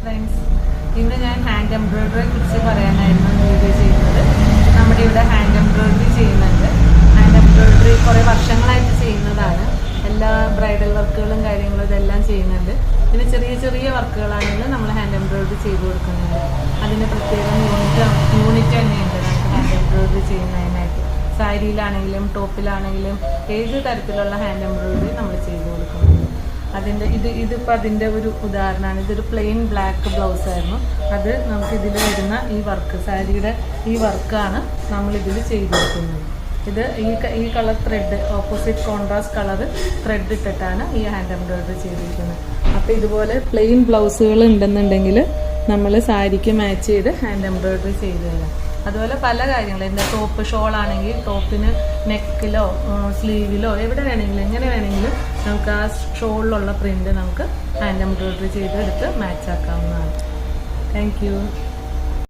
Friends, ഇന്ന് ഞാൻ hand എംബ്രോയിഡറിയെ കുറിച്ച് പറയാനായിരുന്നു വീഡിയോ ചെയ്യുന്നത്. നമ്മുടെ ഇവിടെ ഹാൻഡ് എംബ്രോയിഡറി ചെയ്യുന്നുണ്ട്. ഹാൻഡ് എംബ്രോയിഡറി കുറേ വർഷങ്ങളായിട്ട് ചെയ്യുന്നതാണ്. എല്ലാ ബ്രൈഡൽ വർക്കുകളും കാര്യങ്ങളും ഇതെല്ലാം ചെയ്യുന്നുണ്ട്. പിന്നെ ചെറിയ ചെറിയ വർക്കുകളാണെങ്കിലും നമ്മൾ ഹാൻഡ് എംബ്രോയിഡറി ചെയ്ത് കൊടുക്കുന്നുണ്ട്. അതിന് പ്രത്യേകം യൂണിറ്റ് തന്നെയുണ്ട് നമുക്ക് ഹാൻഡ് എംബ്രോയിഡറി ചെയ്യുന്നതിനായിട്ട്. സാരിയിലാണെങ്കിലും ടോപ്പിലാണെങ്കിലും ഏത് തരത്തിലുള്ള ഹാൻഡ് എംബ്രോയിഡറി നമ്മൾ ചെയ്ത് കൊടുക്കുന്നുണ്ട്. ഇതിപ്പോൾ അതിൻ്റെ ഒരു ഉദാഹരണമാണ്. ഇതൊരു പ്ലെയിൻ ബ്ലാക്ക് ബ്ലൗസ് ആയിരുന്നു. അത് നമുക്ക് ഇതിൽ വരുന്ന ഈ വർക്ക്, സാരിയുടെ ഈ വർക്കാണ് നമ്മളിതിൽ ചെയ്ത് കൊടുക്കുന്നത്. ഇത് ഈ colour thread, opposite contrast colour thread ഇട്ടിട്ടാണ് ഈ ഹാൻഡ് എംബ്രോയിഡറി ചെയ്തിരിക്കുന്നത്. അപ്പോൾ ഇതുപോലെ പ്ലെയിൻ ബ്ലൗസുകൾ ഉണ്ടെന്നുണ്ടെങ്കിൽ നമ്മൾ സാരിക്ക് മാച്ച് ചെയ്ത് ഹാൻഡ് എംബ്രോയിഡറി ചെയ്ത് തരാം. അതുപോലെ പല കാര്യങ്ങളും, എൻ്റെ ടോപ്പ് ഷോൾ ആണെങ്കിൽ ടോപ്പിന് നെക്കിലോ സ്ലീവിലോ എവിടെ വേണമെങ്കിലും എങ്ങനെ വേണമെങ്കിലും നമുക്ക് ആ ഷോളിലുള്ള പ്രിൻ്റ് നമുക്ക് ഹാൻഡ് എംബ്രോയിഡറി ചെയ്തെടുത്ത് മാച്ച് ആക്കാവുന്നതാണ്. Thank U.